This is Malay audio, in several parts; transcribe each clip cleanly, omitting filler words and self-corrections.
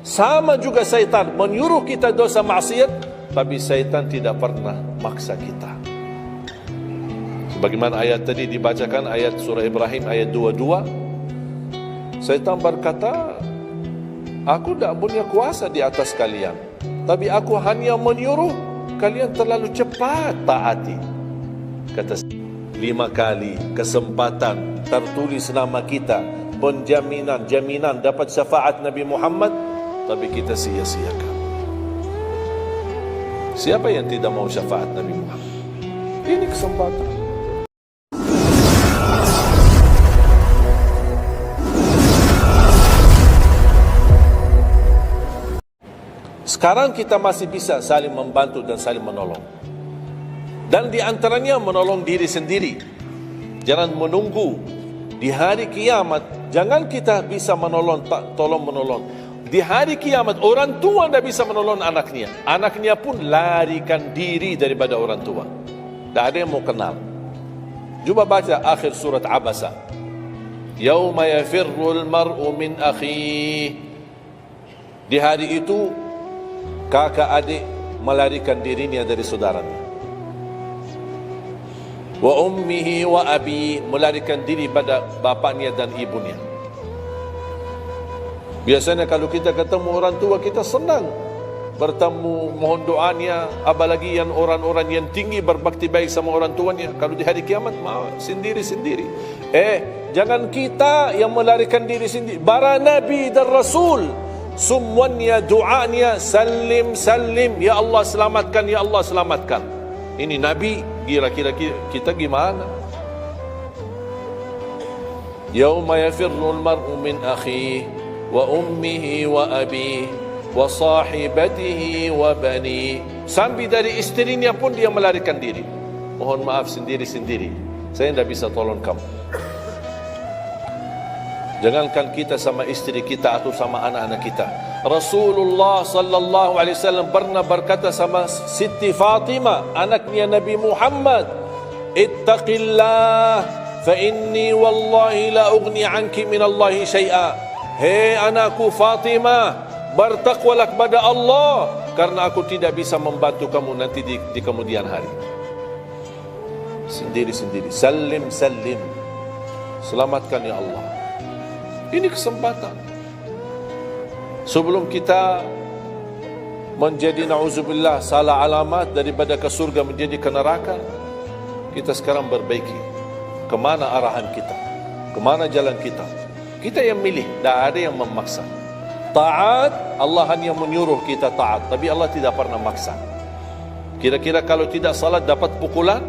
Sama juga syaitan menyuruh kita dosa maksiat, tapi syaitan tidak pernah maksa kita. Sebagaimana ayat tadi dibacakan, ayat surah Ibrahim ayat 22, syaitan berkata, aku tidak punya kuasa di atas kalian, tapi aku hanya menyuruh kalian terlalu cepat taati. Kata 5 kali kesempatan tertulis nama kita, jaminan dapat syafaat Nabi Muhammad, tapi kita sia-siakan. Siapa yang tidak mau syafaat Nabi Muhammad? Ini kesempatan. Sekarang kita masih bisa saling membantu dan saling menolong. Dan di antaranya menolong diri sendiri. Jangan menunggu di hari kiamat. Jangan kita bisa menolong, tolong menolong. Di hari kiamat orang tua tidak bisa menolong anaknya. Anaknya pun larikan diri daripada orang tua. Tak ada yang mau kenal. Cuba baca akhir surat Abasa. Yauma yafirrul mar'u min akhihi. Di hari itu kakak adik melarikan dirinya dari saudaranya. Wa ummihi wa abi, melarikan diri pada bapaknya dan ibunya. Biasanya kalau kita ketemu orang tua, kita senang bertemu, mohon doanya. Apalagi yang orang-orang yang tinggi berbakti baik sama orang tuanya. Kalau di hari kiamat sendiri-sendiri. Jangan kita yang melarikan diri sendiri. Para Nabi dan Rasul semuanya doanya salim salim, ya Allah selamatkan, ya Allah selamatkan. Ini Nabi, kira-kira kita gimana? Yauma yafirrul mar'u min akhihi wa ummihi wa abihi wa sahibatihi wa bani. Sampai dari istrinya pun dia melarikan diri. Mohon maaf, sendiri-sendiri. Saya tidak bisa tolong kamu. Jangankan kita sama istri kita atau sama anak-anak kita. Rasulullah sallallahu alaihi wasallam pernah berkata sama Siti Fatimah, anaknya Nabi Muhammad, ittaqillah fa inni wallahi la ughni anki min Allahi syai'a. Hei anakku Fatimah, bertakwalah kepada Allah, karena aku tidak bisa membantu kamu nanti di kemudian hari. Sendiri-sendiri, salim salim, selamatkan ya Allah. Ini kesempatan. Sebelum kita menjadi na'udzubillah salah alamat daripada ke surga menjadi ke neraka, kita sekarang perbaiki kemana arahan kita, kemana jalan kita. Kita yang milih, tidak ada yang memaksa. Taat, Allah hanya menyuruh kita taat, tapi Allah tidak pernah maksa. Kira-kira kalau tidak salat dapat pukulan?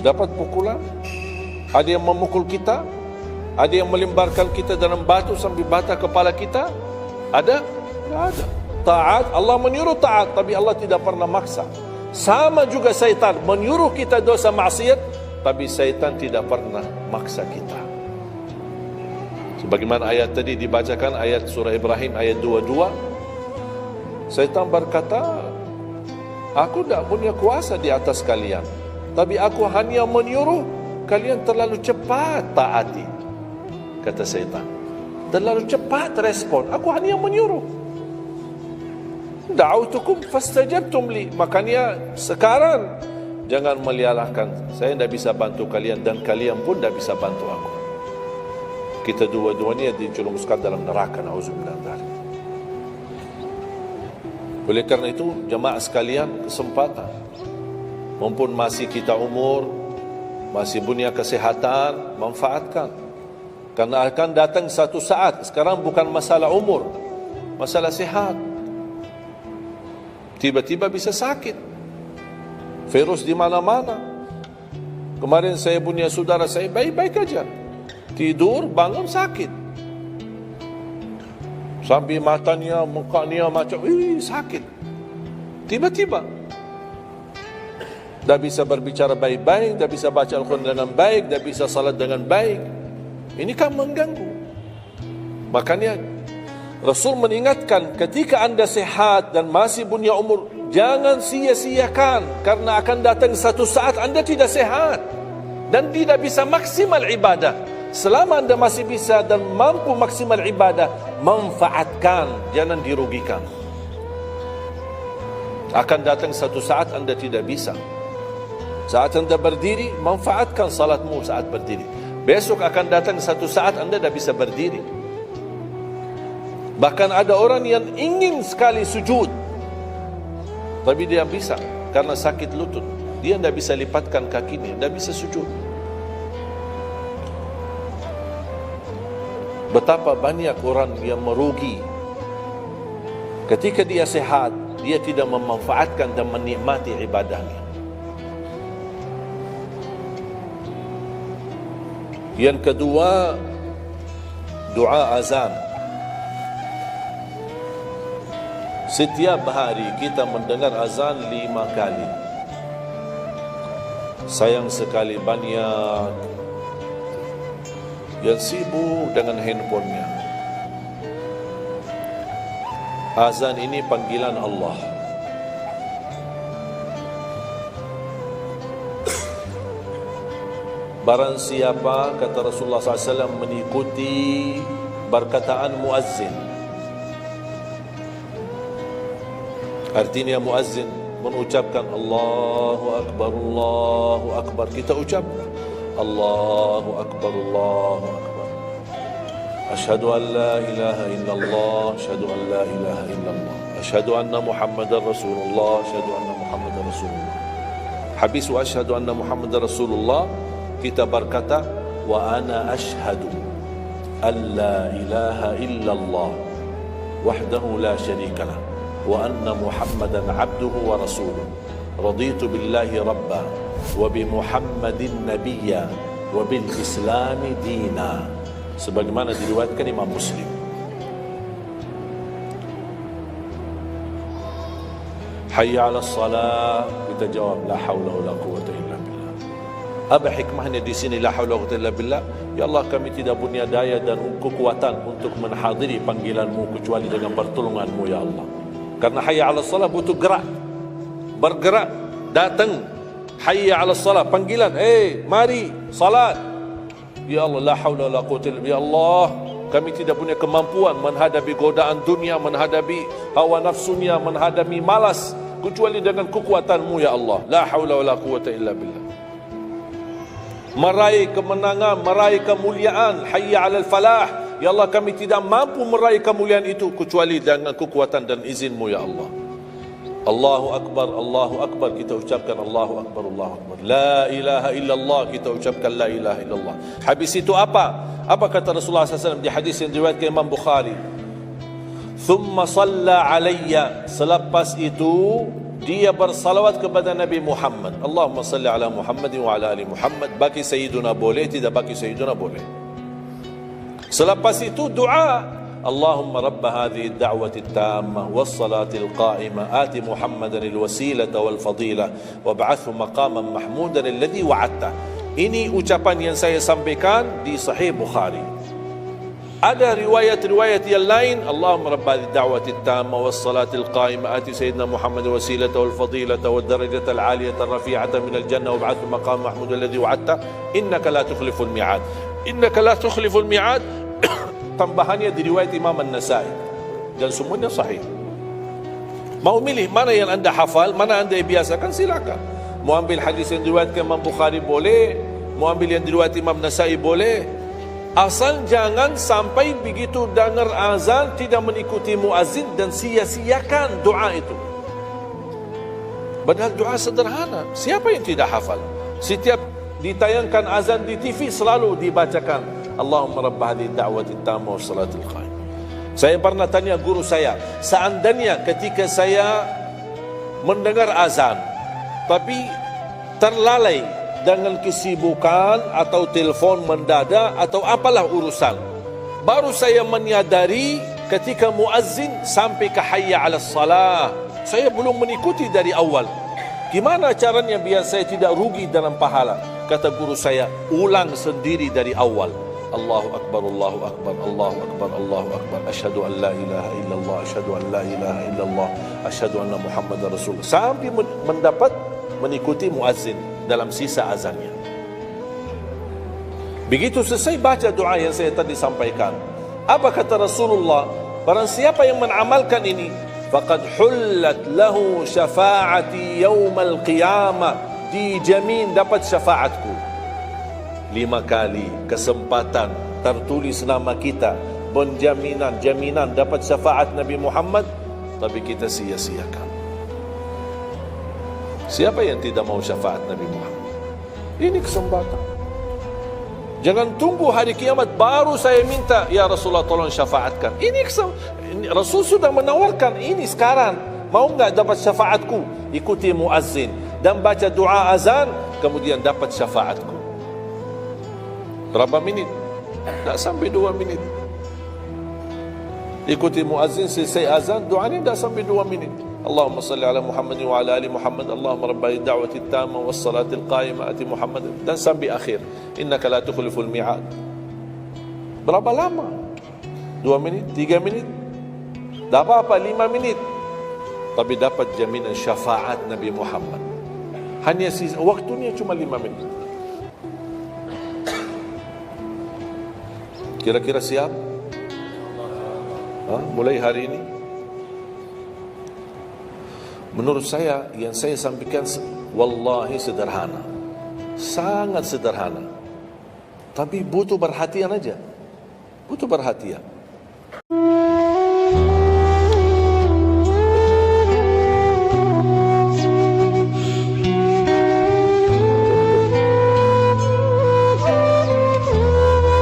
Dapat pukulan? Ada yang memukul kita? Ada yang melemparkan kita dalam batu sampai bata kepala kita? Ada? Tidak ada. Taat, Allah menyuruh taat, tapi Allah tidak pernah maksa. Sama juga syaitan menyuruh kita dosa maksiat, tapi syaitan tidak pernah maksa kita. Sebagaimana ayat tadi dibacakan, ayat surah Ibrahim ayat 22, syaitan berkata, aku tidak punya kuasa di atas kalian, tapi aku hanya menyuruh kalian terlalu cepat taati. Kata syaitan, terlalu cepat respon, aku hanya menyuruh. Da'autukum fastajabtum li. Makanya sekarang jangan melialahkan, saya tidak bisa bantu kalian dan kalian pun tidak bisa bantu aku. Kita dua-duanya dijerumuskan dalam neraka, na'udzubillah dzalik. Oleh karena itu, jemaah sekalian, kesempatan, mumpun masih kita umur, masih punya kesehatan, manfaatkan. Karena akan datang satu saat, sekarang bukan masalah umur, masalah sehat. Tiba-tiba bisa sakit, virus di mana-mana. Kemarin saya punya saudara saya baik-baik aja, tidur bangun sakit, sampai matanya, mukanya macam sakit. Tiba-tiba dah bisa berbicara baik-baik, dah bisa baca Al-Quran dengan baik, dah bisa salat dengan baik. Ini kan mengganggu. Makanya Rasul mengingatkan, ketika anda sehat dan masih punya umur, jangan sia-siakan, karena akan datang satu saat anda tidak sehat dan tidak bisa maksimal ibadah. selama anda masih bisa dan mampu maksimal ibadah, manfaatkan, jangan dirugikan. Akan datang satu saat anda tidak bisa. Saat anda berdiri, manfaatkan salatmu saat berdiri. Besok akan datang satu saat anda tidak bisa berdiri. Bahkan ada orang yang ingin sekali sujud, tapi dia bisa karena sakit lutut. Dia tidak bisa lipatkan kakinya, tidak bisa sujud. Betapa banyak orang yang merugi ketika dia sehat, dia tidak memanfaatkan dan menikmati ibadahnya. Yang kedua, doa azan. Setiap hari kita mendengar azan 5 kali. Sayang sekali banyak yang sibuk dengan handphonenya. Azan ini panggilan Allah. Barang siapa, kata Rasulullah SAW, mengikuti perkataan muazzin, artinya muazzin mengucapkan Allahu Akbar, Allahu Akbar, kita ucap Allahu Akbar, Allahu Akbar, asyhadu an la ilaha illallah, asyhadu an la ilaha illallah, asyhadu anna Muhammadar Rasulullah, asyhadu anna Muhammadar Rasulullah. Habis wa asyhadu anna Muhammadar Rasulullah, kita berkata wa ana asyhadu an la ilaha illallah wahdahu la syarikalah wa anna Muhammadan abduhu wa rasuluh. Raditu billahi rabba wa bi Muhammadin nabiyya wa bil islami dina, sebagaimana diriwayatkan Imam Muslim. Hayya 'alas salah, kita jawab la haula wala quwwata illa billah. Apa hikmahnya di sini la haula wala quwwata illa billah? Ya Allah, kami tidak punya daya dan kekuatan untuk menghadiri panggilan-Mu kecuali dengan pertolongan-Mu ya Allah. Karena hayya 'alas salah butuh gerak, bergerak, datang. Hayya 'alas salah, panggilan, mari salat. Ya Allah, la haula wala quwwata illa billah. Ya Allah, kami tidak punya kemampuan menghadapi godaan dunia, menghadapi hawa nafsunya, menghadapi malas, kecuali dengan kekuatan-Mu ya Allah. La haula wala quwwata illa billah. Meraih kemenangan, meraih kemuliaan, hayya 'alal falah. Ya Allah, kami tidak mampu meraih kemuliaan itu kecuali dengan kekuatan dan izin-Mu ya Allah. Allahu Akbar, Allahu Akbar, kita ucapkan Allahu Akbar, Allahu Akbar. La ilaha illallah, kita ucapkan la ilaha illallah. Habis itu apa? Apa kata Rasulullah SAW di hadis yang diriwayatkan Imam Bukhari? Thumma salla alayya, selepas itu dia bersalawat kepada Nabi Muhammad. Allahumma salli ala Muhammadin wa ala ali Muhammad. Bagi Sayyiduna boleh, tidak bagi Sayyiduna boleh. Selepas itu doa, Allahumma rabba hadhihi ad-da'wati at-tammah was-salati al-qa'imah ati Muhammadan al-wasilata wal-fadilah wab'athhu maqaman mahmudan alladhi wa'adta. Ini ucapan yang saya sampaikan di Sahih Bukhari. Ada riwayat-riwayat yang lain, Allahumma rabba hadhihi ad-da'wati at-tammah was-salati al-qa'imah ati sayyidina Muhammadan al-wasilata wal-fadilata wad-darajata al-'aliyata ar-rafi'ata min al-jannah wab'athhu maqaman mahmudan alladhi wa'adta innaka la tukhliful mi'ad. Innaka la tukhliful mi'ad. Tambahannya diriwayat Imam An-Nasai dan semuanya sahih. Mau milih mana yang anda hafal, mana anda biasakan, silakan. Mau ambil hadis yang diriwayatkan Imam Bukhari boleh, mau ambil yang diriwayat Imam Nasai boleh. Asal jangan sampai begitu dengar azan tidak mengikuti muazzin dan sia-siakan doa itu. Padahal doa sederhana, siapa yang tidak hafal? Setiap ditayangkan azan di TV selalu dibacakan Allahumma rabb hadhihi ad-da'wati at-tammah was-salatil qa'imah. Saya pernah tanya guru saya, seandainya ketika saya mendengar azan tapi terlalai dengan kesibukan atau telefon mendadak atau apalah urusan, baru saya menyadari ketika muazzin sampai ke hayya 'alas salah, saya belum mengikuti dari awal. Gimana caranya biar saya tidak rugi dalam pahala? Kata guru saya, ulang sendiri dari awal. Allahu Akbar, Allahu Akbar, Allahu Akbar, Allahu Akbar, asyhadu an la ilaha illallah, asyhadu an la ilaha illallah, asyhadu anna Muhammadar Rasulullah, sampai mendapat mengikuti muazzin dalam sisa azannya. Begitu selesai baca doa yang saya tadi sampaikan, apa kata Rasulullah? Barang siapa yang mengamalkan ini, faqad hullat lahu syafa'ati yaumal qiyamah, dijamin dapat syafaatku. 5 kali kesempatan tertulis nama kita, jaminan dapat syafaat Nabi Muhammad, tapi kita sia-siakan. Siapa yang tidak mau syafaat Nabi Muhammad? Ini kesempatan. Jangan tunggu hari kiamat baru saya minta, ya Rasulullah tolong syafaatkan. Ini Rasul sudah menawarkan ini sekarang. Mau enggak dapat syafaatku? Ikuti muazzin dan baca doa azan, kemudian dapat syafaatku. Berapa minit? Tak sampai 2 minit. Ikuti muazzin, selesai azan, doa ini tak sampai 2 minit. Allahumma salli ala Muhammad wa ala ali Muhammad, Allahumma rabbi da'wati tamma was salati al-qa'imah ati Muhammad, dan sampai akhir, innaka la tukhliful mi'ad. Berapa lama? 2 minit, 3 minit? Tak apa-apa, 5 minit. Tapi dapat jaminan syafaat Nabi Muhammad. Hanya waktunya cuma 5 minit. Kira-kira siap? Mulai hari ini. Menurut saya, yang saya sampaikan wallahi sederhana, sangat sederhana, tapi butuh perhatian aja, butuh perhatian.